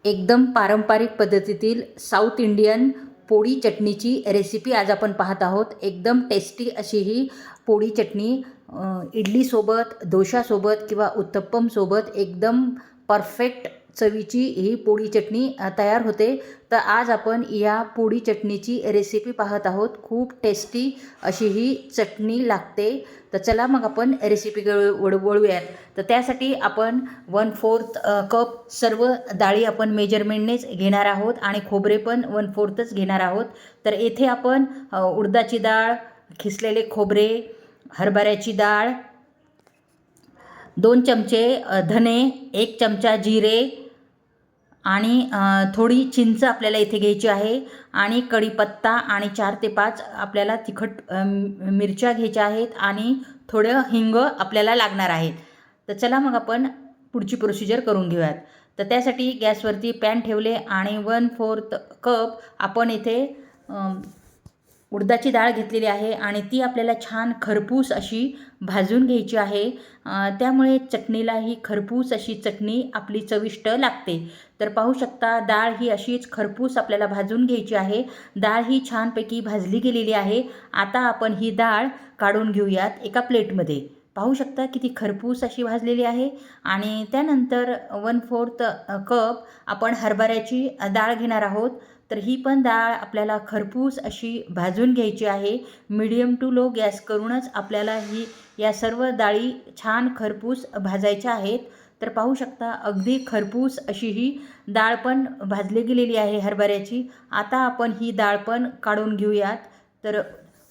एकदम पारंपरिक पद्धतीतील साऊथ इंडियन पोळी चटणीची रेसिपी आज आपण पाहत आहोत। एकदम टेस्टी अशी ही पोळी चटणी इडलीसोबत, डोशासोबत किंवा उत्तप्पमसोबत एकदम परफेक्ट चवीची ही पोळी चटणी तयार होते। तर आज आपण या पोळी चटणीची रेसिपी पाहत आहोत। खूप टेस्टी अशी ही चटणी लागते। तर चला मग आपण रेसिपीकडे वळूयात। तर त्यासाठी आपण 1/4 कप सर्व डाळी आपण मेजरमेंटनेच घेणार आहोत आणि खोबरे पण 1/4च घेणार आहोत। तर येथे आपण उडदाची डाळ, खिसलेले खोबरे, हरभऱ्याची डाळ, 2 चमचे धने, 1 चमचा जिरे आणि थोडी चिंच आपल्याला इथे घ्यायची आहे आणि कढीपत्ता आणि 4 ते 5 आपल्याला तिखट मिरच्या घ्यायच्या आहेत आणि थोडं हिंग आपल्याला लागणार आहेत। तर चला मग आपण पुढची प्रोसिजर करून घेऊयात। तर त्यासाठी गॅसवरती पॅन ठेवले आणि 1/4 कप आपण इथे उडदाची डाळ घेतलेली आहे आणि ती आपल्याला छान खरपूस अशी भाजून घ्यायची आहे। त्यामुळे चटणीला ही खरपूस अशी चटणी आपली चविष्ट लागते। तर पाहू शकता डाळ ही अशीच खरपूस आपल्याला भाजून घ्यायची आहे। डाळ ही छानपैकी भाजली गेलेली आहे। आता आपण ही डाळ काढून घेऊयात एका प्लेटमध्ये। पाहू शकता किती खरपूस अशी भाजलेली आहे। आणि त्यानंतर 1/4 कप आपण हरभऱ्याची डाळ घेणार आहोत। तर ही पण डाळ आपल्याला खरपूस अशी भाजून घ्यायची आहे। मीडियम टू लो गॅस करूनच आपल्याला या सर्व डाळी छान खरपूस भाजायच्या आहेत। तर पाहू शकता अगदी खरपूस अशी ही डाळ पण भाजली गेलेली आहे हरभऱ्याची। आता आपण ही डाळ पण काढून घेऊयात। तर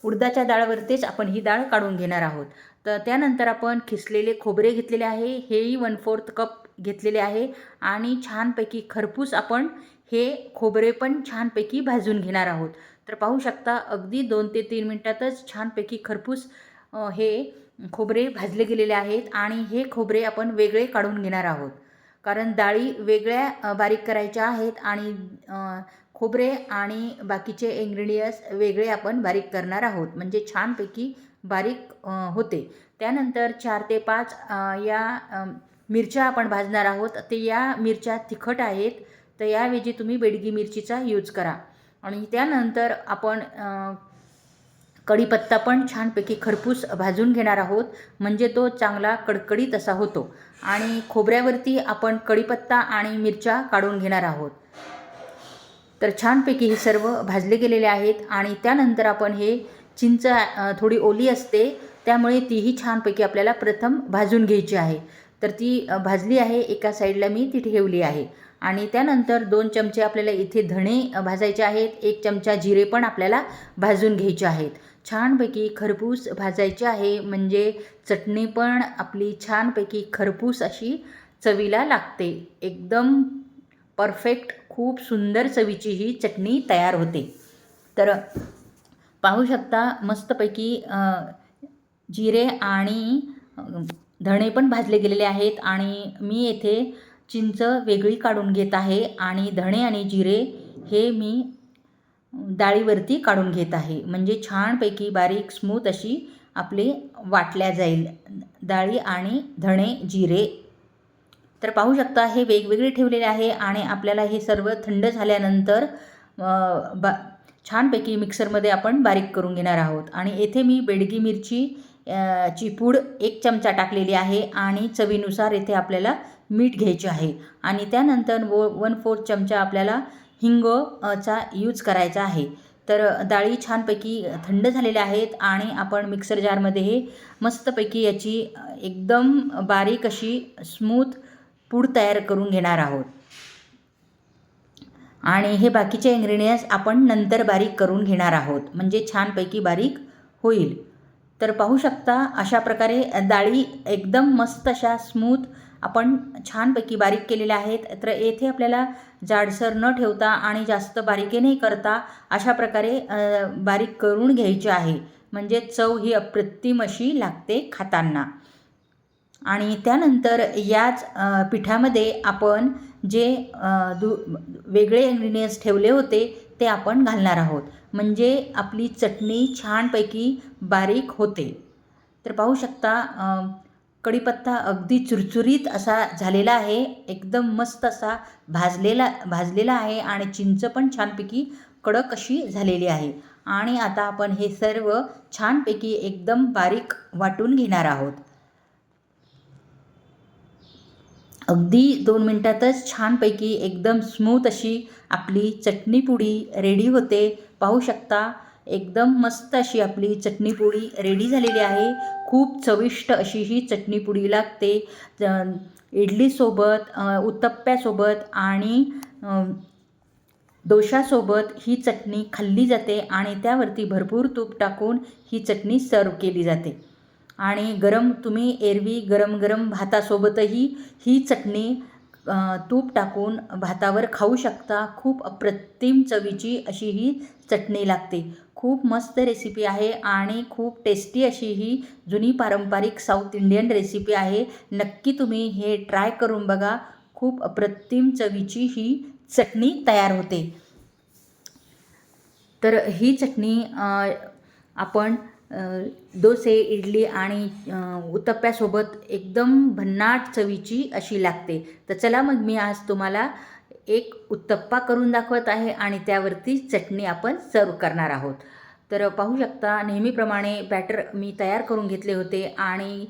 उडदाच्या डाळवरतीच आपण ही डाळ काढून घेणार आहोत। तर त्यानंतर आपण खिसलेले खोबरे घेतलेले आहे, हेही 1/4 कप घेतलेले आहे आणि छानपैकी खरपूस आपण हे खोबरे पण छानपैकी भाजून घेणार आहोत। तर पाहू शकता अगदी 2 ते 3 मिनिटातच छानपैकी खरपूस हे खोबरे भाजले गेलेले आहेत आणि हे खोबरे आपण वेगळे काढून घेणार आहोत। कारण डाळी वेगळ्या बारीक करायच्या आहेत आणि खोबरे आणि बाकीचे इन्ग्रेडियंट्स वेगळे आपण बारीक करणार आहोत, म्हणजे छानपैकी बारीक होते। त्यानंतर 4 ते 5 या मिरच्या आपण भाजणार आहोत। ते या मिरच्या तिखट आहेत, तर याऐवजी तुम्ही बेडगी मिरचीचा यूज करा। आणि त्यानंतर आपण कढीपत्ता पण छानपैकी खरपूस भाजून घेणार आहोत, म्हणजे तो चांगला कडकडीत असा होतो। आणि खोबऱ्यावरती आपण कढीपत्ता आणि मिरच्या काढून घेणार आहोत। तर छानपैकी हे सर्व भाजले गेलेले आहेत। आणि त्यानंतर आपण हे चिंच थोडी ओली असते, त्यामुळे तीही छानपैकी आपल्याला प्रथम भाजून घ्यायची आहे। तर ती भाजली आहे, एका साईडला मी ती ठेवली आहे। आणि त्यानंतर 2 चमचे आपल्याला इथे धणे भाजायचे आहेत, 1 चमचा जिरे पण आपल्याला भाजून घ्यायचे आहेत। छानपैकी खरपूस भाजायचे आहे, म्हणजे चटणी पण आपली छानपैकी खरपूस अशी चवीला लागते। एकदम परफेक्ट खूप सुंदर चवीची ही चटणी तयार होते। तर पाहू शकता मस्तपैकी जिरे आणि धणे पण भाजले गेलेले आहेत आणि मी येथे चिंच वेगळी काढून घेत आहे आणि धणे आणि जिरे हे मी डाळीवरती काढून घेत आहे, म्हणजे छानपैकी बारीक स्मूथ अशी आपली वाटल्या जाईल डाळी आणि धणे जिरे। तर पाहू शकता हे वेगवेगळे ठेवलेले आहे आणि आपल्याला हे सर्व थंड झाल्यानंतर छानपैकी मिक्सरमध्ये आपण बारीक करून घेणार आहोत। आणि येथे मी बेडगी मिरची ची पूड 1 चमचा टाकलेली आहे आणि चवीनुसार येथे आपल्याला मीठ घ्यायचे आहे। आणि त्यानंतर 1/4 चमचा आपल्याला हिंग चा यूज करायचा आहे। तर डाळी छानपैकी थंड झालेल्या आहेत आणि आपण मिक्सर जारमध्ये हे मस्तपैकी याची एकदम बारीक अशी स्मूथ पूड तयार करून घेणार आहोत। आणि हे बाकीचे इन्ग्रेडियंट्स आपण नंतर बारीक करून घेणार आहोत, म्हणजे छानपैकी बारीक होईल। तर पाहू शकता अशा प्रकारे डाळी एकदम मस्त अशा स्मूथ आपण छानपैकी बारीक केलेल्या आहेत। तर येथे आपल्याला जाडसर न ठेवता आणि जास्त बारीकही नाही करता अशा प्रकारे बारीक करून घ्यायची आहे, म्हणजे चव ही अप्रतिम अशी लागते खाताना। आणि त्यानंतर याच पिठामध्ये आपण जे वेगळे इन्ग्रेडियंट्स ठेवले होते ते आपण घालणार आहोत, म्हणजे आपली चटणी छानपैकी बारीक होते। तर पाहू शकता कढीपत्ता अगदी चुरचुरीत असा झालेला आहे, एकदम मस्त असा भाजलेला आहे आणि चिंच पण छानपैकी कडक अशी झालेली आहे. आणि आता आपण हे सर्व छानपैकी एकदम बारीक वाटून घेणार आहोत. अगदी 2 मिनिटातच छानपैकी एकदम स्मूथ अशी आपली चटणीपुडी रेडी होते. पाहू शकता एकदम मस्त अशी आपली चटणीपुडी रेडी झालेली आहे. खूप चविष्ट अशी ही चटणीपुडी लागते. इडलीसोबत, उत्तप्प्यासोबत आणि डोशासोबत ही चटणी खाल्ली जाते आणि त्यावरती भरपूर तूप टाकून ही चटणी सर्व केली जाते. आणि तुम्ही एरवी गरम भातासोबतही ही चटणी तूप टाकून भातावर खाऊ शकता. खूप अप्रतिम चवीची अशी ही चटणी लागते. खूप मस्त रेसिपी आहे आणि खूप टेस्टी अशी ही जुनी पारंपरिक साऊथ इंडियन रेसिपी आहे. नक्की तुम्ही हे ट्राय करून बघा. खूप अप्रतिम चवीची ही चटणी तयार होते. तर ही चटणी आपण डोसे, इडली आणि उत्तप्प्यासोबत एकदम भन्नाट चवीची अशी लागते. तर चला मग मी आज तुम्हाला एक उत्तप्पा करून दाखवत आहे आणि त्यावरती चटणी आपण सर्व करणार आहोत. तर पाहू शकता नेहमीप्रमाणे बॅटर मी तयार करून घेतले होते आणि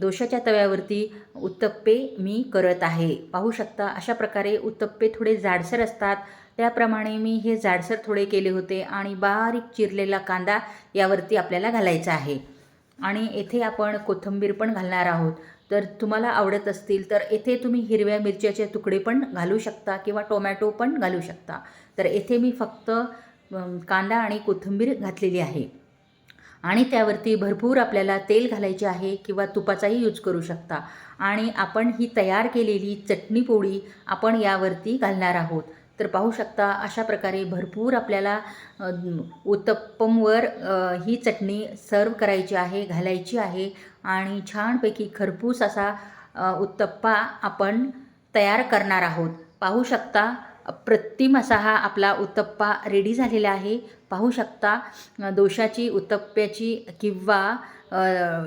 डोशाच्या तव्यावरती उत्तप्पे मी करत आहे. पाहू शकता अशा प्रकारे उत्तप्पे थोडे जाडसर असतात, त्याप्रमाणे मी हे जाडसर थोडे केले होते आणि बारीक चिरलेला कांदा यावरती आपल्याला घालायचा आहे. आणि येथे आपण कोथिंबीर पण घालणार आहोत. तर तुम्हाला आवडत असतील तर येथे तुम्ही हिरव्या मिरच्याचे तुकडे पण घालू शकता किंवा टोमॅटो पण घालू शकता. तर येथे मी फक्त कांदा आणि कोथिंबीर घातलेली आहे. आणि त्यावरती भरपूर आपल्याला तेल घालायचे आहे किंवा तुपाचाही यूज करू शकता. आणि आपण ही तयार केलेली चटणी पोळी आपण यावरती घालणार आहोत. तर पाहू शकता अशा प्रकारे भरपूर आपल्याला उत्तप्पमवर ही चटणी सर्व करायची आहे, घालायची आहे आणि छानपैकी खरपूस असा उत्तप्पा आपण तयार करणार आहोत. पाहू शकता अप्रतिम असा हा आपला उत्तप्पा रेडी झालेला आहे. पाहू शकता डोशाची, उत्तप्प्याची किंवा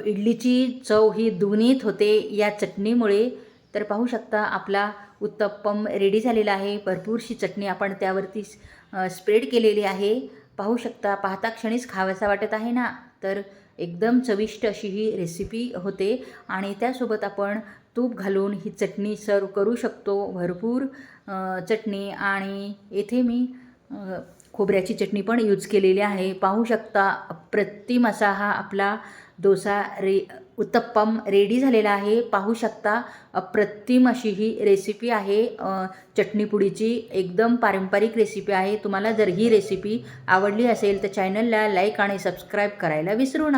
इडलीची चव ही दुनित होते या चटणीमुळे. तर पाहू शकता आपला उत्तप्पम रेडी झालेला आहे. भरपूरशी चटणी आपण त्यावरती स्प्रेड केलेली आहे. पाहू शकता पाहता क्षणीच खावासा वाटत आहे ना. तर एकदम चविष्ट अशी ही रेसिपी होते आणि त्यासोबत आपण तूप घालून ही चटणी सर्व करू शकतो. भरपूर चटणी आणि येथे मी खोबऱ्याची चटणी पण यूज केलेली आहे. पाहू शकता अप्रतिम असा हा आपला डोसा उत्तप्पम रेडी झालेला आहे. पाहू शकता अप्रतिम अशी ही रेसिपी आहे. चटणीपुडीची एकदम पारंपरिक रेसिपी आहे. तुम्हाला जर ही रेसिपी आवडली असेल तर चॅनलला लाईक आणि सबस्क्राईब करायला विसरू नका.